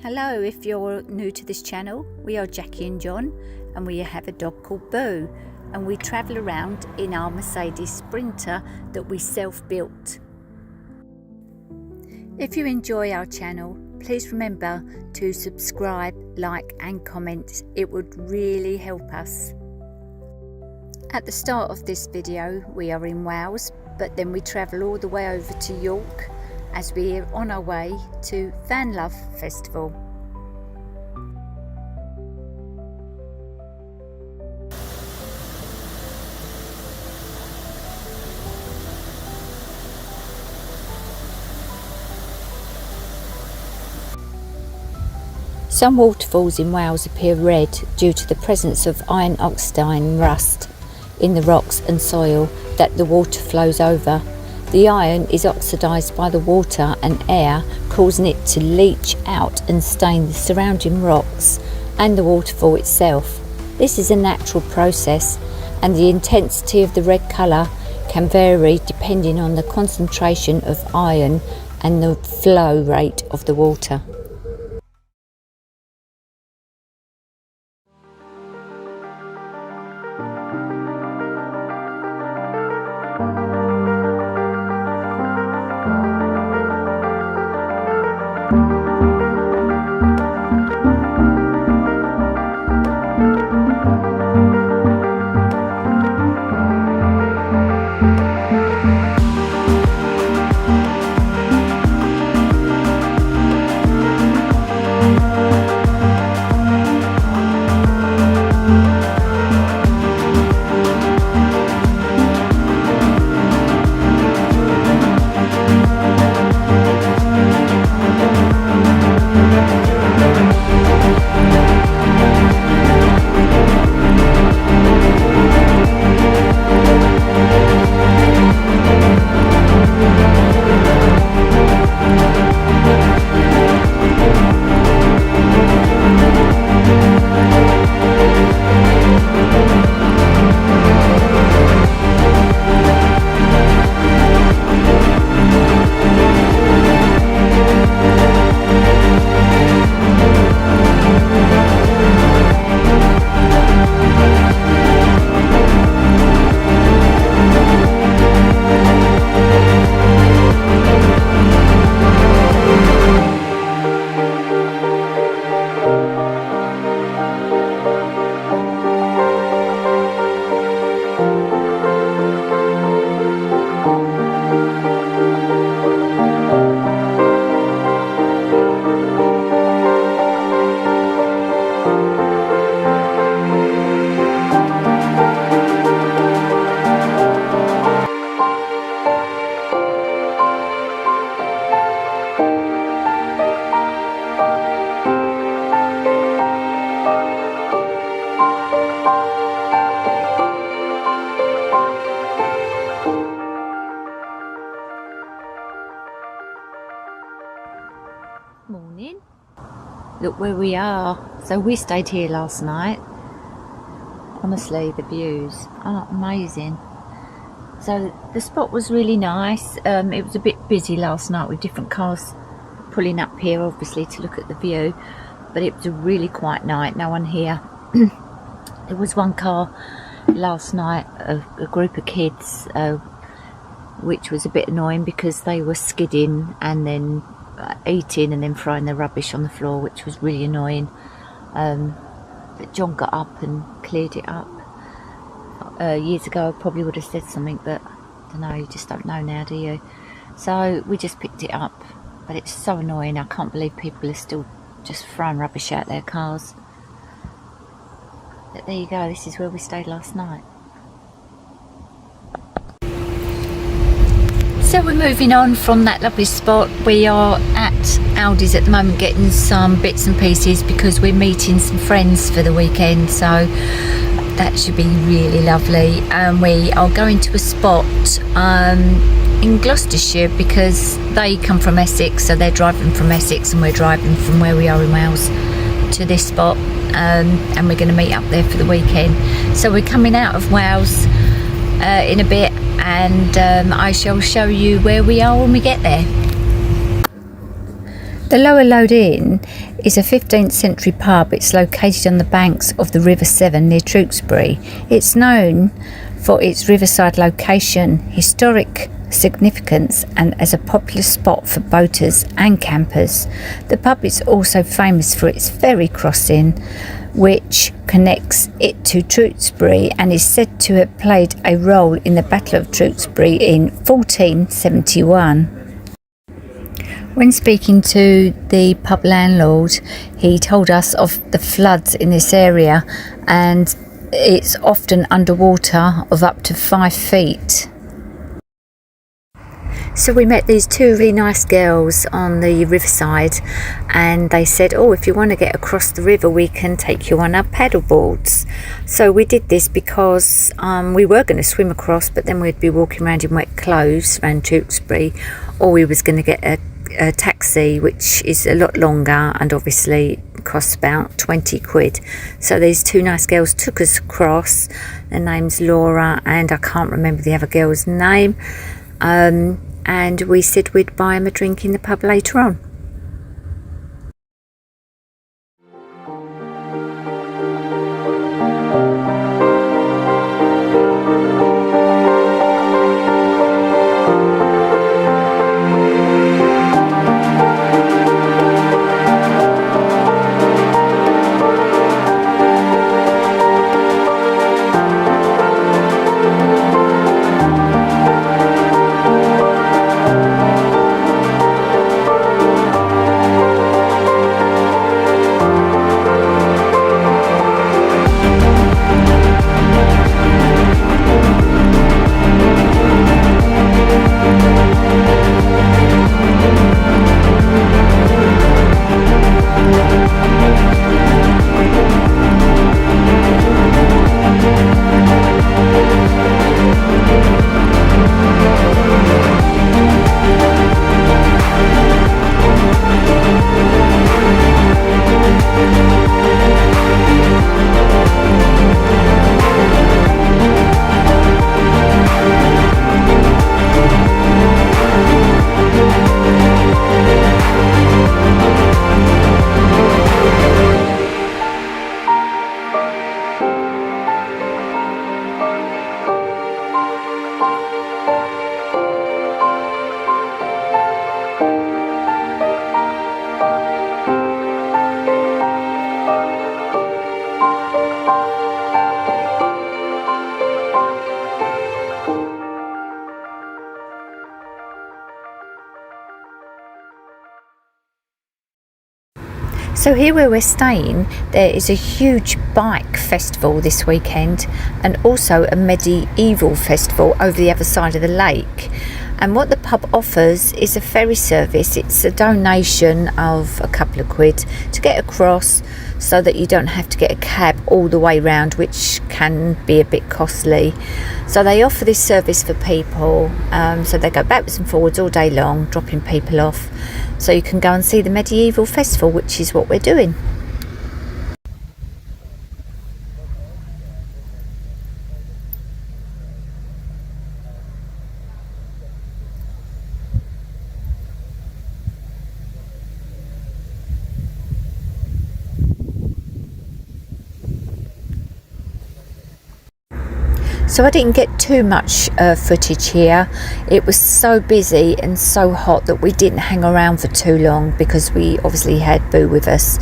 Hello, if you're new to this channel, we are Jacqui and John and we have a dog called Boo, and we travel around in our Mercedes Sprinter that we self-built. If you enjoy our channel, please remember to subscribe, like and comment. It would really help us. At the start of this video we are in Wales, but then we travel all the way over to York as we are on our way to Vanlife Festival. Some waterfalls in Wales appear red due to the presence of iron oxide rust in the rocks and soil that the water flows over. The iron is oxidised by the water and air, causing it to leach out and stain the surrounding rocks and the waterfall itself. This is a natural process, and the intensity of the red colour can vary depending on the concentration of iron and the flow rate of the water. Morning. Look where we are. So we stayed here last night. Honestly, the views are amazing. So the spot was really nice. It was a bit busy last night with different cars pulling up here, obviously, to look at the view, but it was a really quiet night. No one here. There was one car last night, a group of kids, which was a bit annoying because they were skidding and then eating and then throwing their rubbish on the floor, which was really annoying. But John got up and cleared it up. Years ago I probably would have said something, but I don't know, you just don't know now, do you? So we just picked it up, but it's so annoying. I can't believe people are still just throwing rubbish out their cars. But there you go, this is where we stayed last night. So we're moving on from that lovely spot. We are at Aldi's at the moment getting some bits and pieces because we're meeting some friends for the weekend, so that should be really lovely. And we are going to a spot in Gloucestershire because they come from Essex, so they're driving from Essex and we're driving from where we are in Wales to this spot, and we're going to meet up there for the weekend. So we're coming out of Wales in a bit, and I shall show you where we are when we get there. The lower load in is a 15th century pub. It's located on the banks of the River Severn near Tewkesbury. It's known for its riverside location, historic significance, and as a popular spot for boaters and campers. The pub is also famous for its ferry crossing, which connects it to Tewkesbury and is said to have played a role in the Battle of Tewkesbury in 1471. When speaking to the pub landlord, he told us of the floods in this area, and it's often underwater of up to 5 feet. So we met these two really nice girls on the riverside, and they said, oh, if you want to get across the river, we can take you on our paddle boards. So we did this because we were going to swim across, but then we'd be walking around in wet clothes around Tewkesbury, or we was going to get a taxi, which is a lot longer and obviously costs about 20 quid. So these two nice girls took us across. Their name's Laura, and I can't remember the other girl's name. And we said we'd buy them a drink in the pub later on. So here where we're staying, there is a huge bike festival this weekend, and also a medieval festival over the other side of the lake. And what the pub offers is a ferry service. It's a donation of a couple of quid to get across, so that you don't have to get a cab all the way round, which can be a bit costly. So they offer this service for people, so they go backwards and forwards all day long, dropping people off. So you can go and see the medieval festival, which is what we're doing. So I didn't get too much footage here. It was so busy and so hot that we didn't hang around for too long, because we obviously had Boo with us.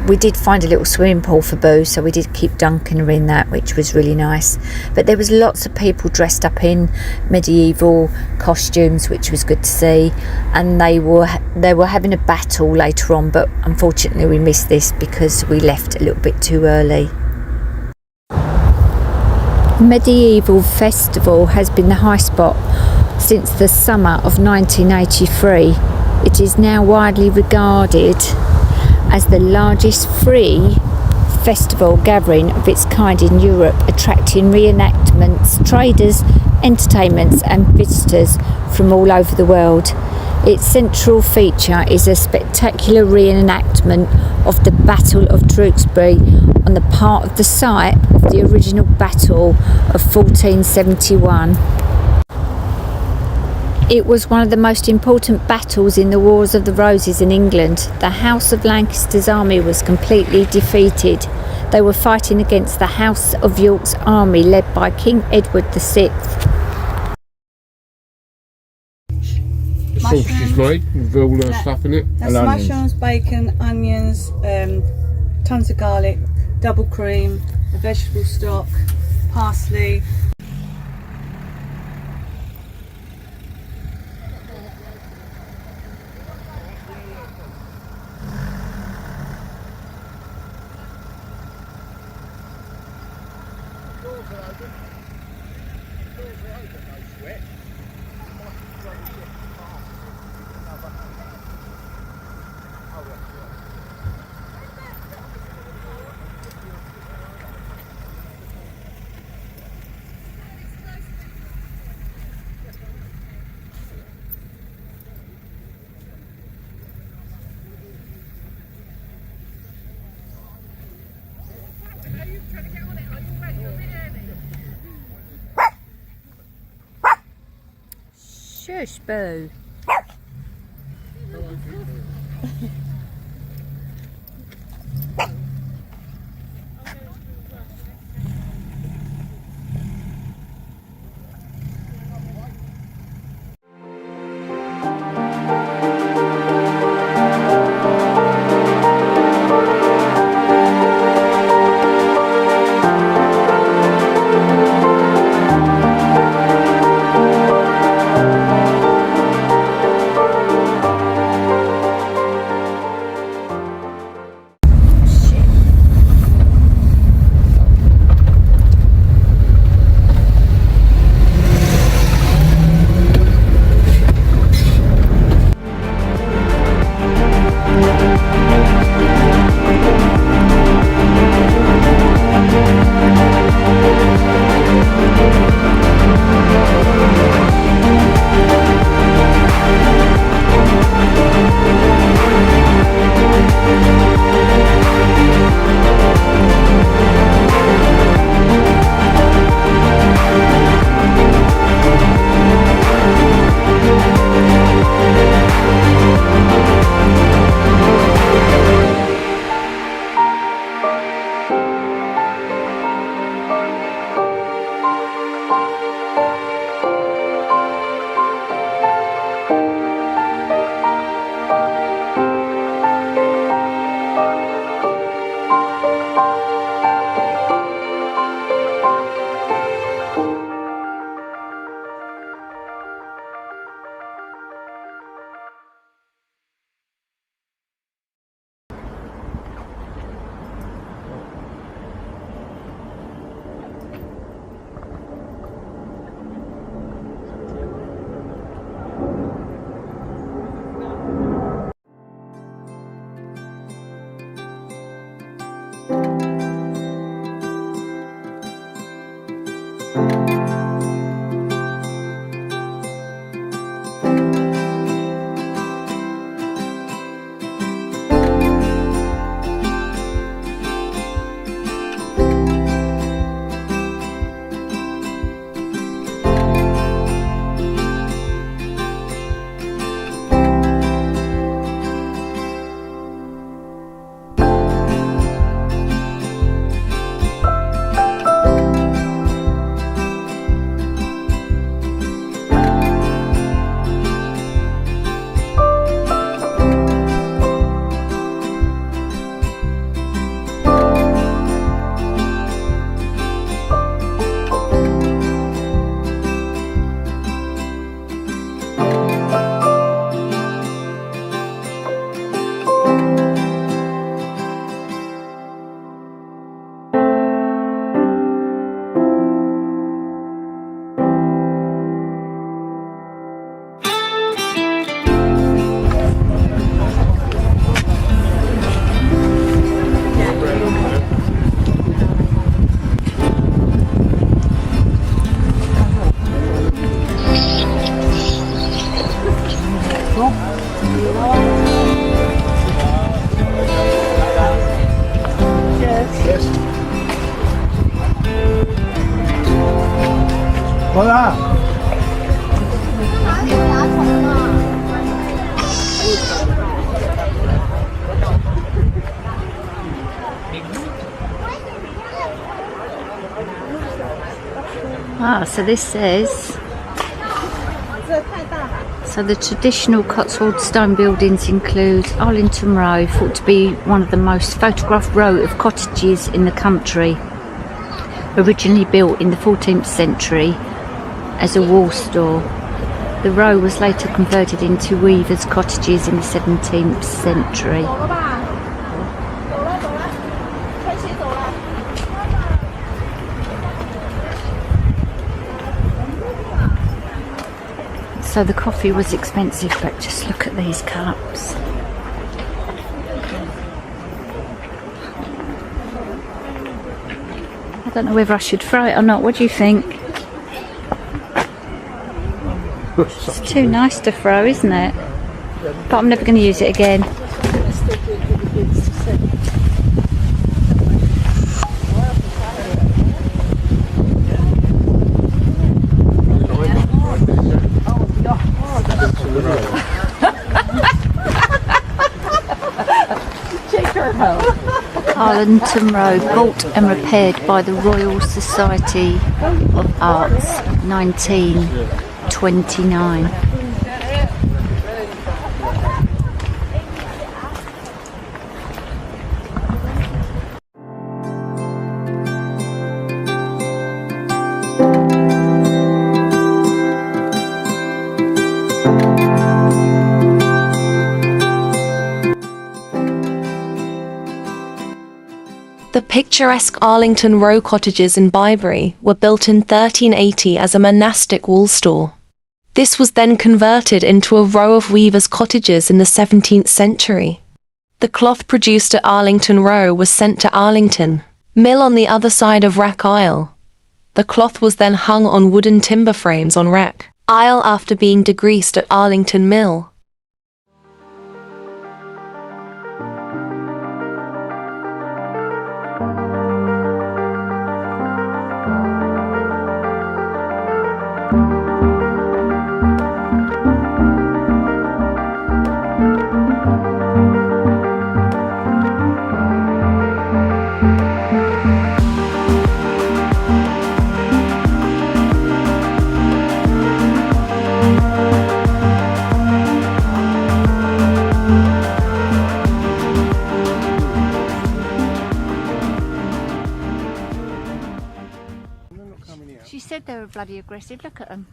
We did find a little swimming pool for Boo, so we did keep dunking her in that, which was really nice. But there was lots of people dressed up in medieval costumes, which was good to see. And they were having a battle later on, but unfortunately we missed this because we left a little bit too early. Medieval Festival has been the high spot since the summer of 1983. It is now widely regarded as the largest free festival gathering of its kind in Europe, attracting reenactments, traders, entertainments and visitors from all over the world. Its central feature is a spectacular reenactment of the Battle of Tewkesbury on the part of the site of the original battle of 1471. It was one of the most important battles in the Wars of the Roses in England. The House of Lancaster's army was completely defeated. They were fighting against the House of York's army led by King Edward VI. The sausage is made with all the stuff in it. That's mushrooms, bacon, onions, tons of garlic, double cream, a vegetable stock, parsley. Shush, Boo. Hola. So this says... So the traditional Cotswold stone buildings include Arlington Row, thought to be one of the most photographed row of cottages in the country. Originally built in the 14th century as a wool store. The row was later converted into weavers' cottages in the 17th century. So the coffee was expensive, but just look at these cups. I don't know whether I should throw it or not. What do you think? It's too nice to throw, isn't it? But I'm never going to use it again. Arlington Road, built and repaired by the Royal Society of Arts, 1929. The picturesque Arlington Row cottages in Byberry were built in 1380 as a monastic wool store. This was then converted into a row of weavers' cottages in the 17th century. The cloth produced at Arlington Row was sent to Arlington Mill on the other side of Rack Isle. The cloth was then hung on wooden timber frames on Rack Isle after being degreased at Arlington Mill. She said they were bloody aggressive. Look at them.